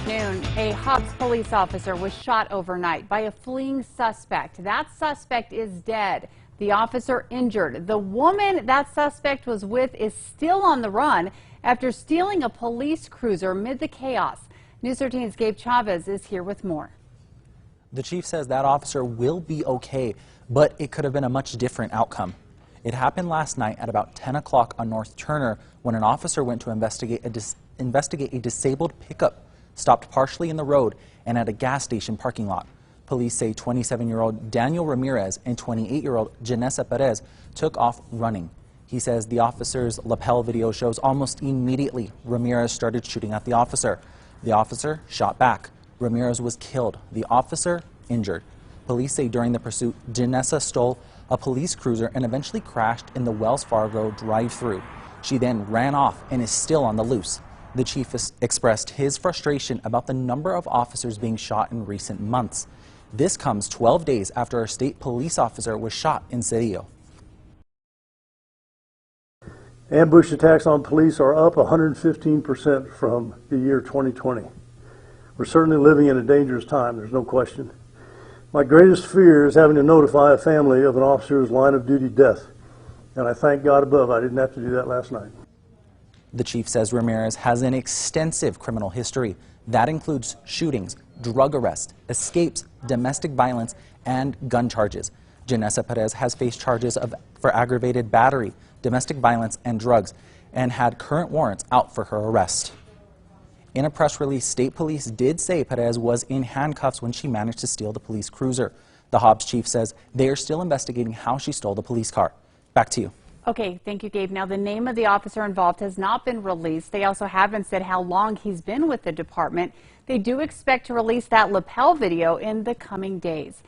afternoon, a Hobbs police officer was shot overnight by a fleeing suspect. That suspect is dead. The officer injured. The woman that suspect was with is still on the run after stealing a police cruiser amid the chaos. News 13's Gabe Chavez is here with more. The chief says that officer will be okay, but it could have been a much different outcome. It happened last night at about 10 o'clock on North Turner when an officer went to investigate a disabled pickup stopped partially in the road and at a gas station parking lot. Police say 27-year-old Daniel Ramirez and 28-year-old Janessa Perez took off running. He says the officer's lapel video shows almost immediately Ramirez started shooting at the officer. The officer shot back. Ramirez was killed. The officer injured. Police say during the pursuit, Janessa stole a police cruiser and eventually crashed in the Wells Fargo drive-thru. She then ran off and is still on the loose. The chief expressed his frustration about the number of officers being shot in recent months. This comes 12 days after a state police officer was shot in Cedillo. Ambush attacks on police are up 115% from the year 2020. We're certainly living in a dangerous time, there's no question. My greatest fear is having to notify a family of an officer's line of duty death. And I thank God above I didn't have to do that last night. The chief says Ramirez has an extensive criminal history. That includes shootings, drug arrests, escapes, domestic violence, and gun charges. Janessa Perez has faced charges for aggravated battery, domestic violence, and drugs, and had current warrants out for her arrest. In a press release, state police did say Perez was in handcuffs when she managed to steal the police cruiser. The Hobbs chief says they are still investigating how she stole the police car. Back to you. Okay, thank you, Gabe. Now, the name of the officer involved has not been released. They also haven't said how long he's been with the department. They do expect to release that lapel video in the coming days.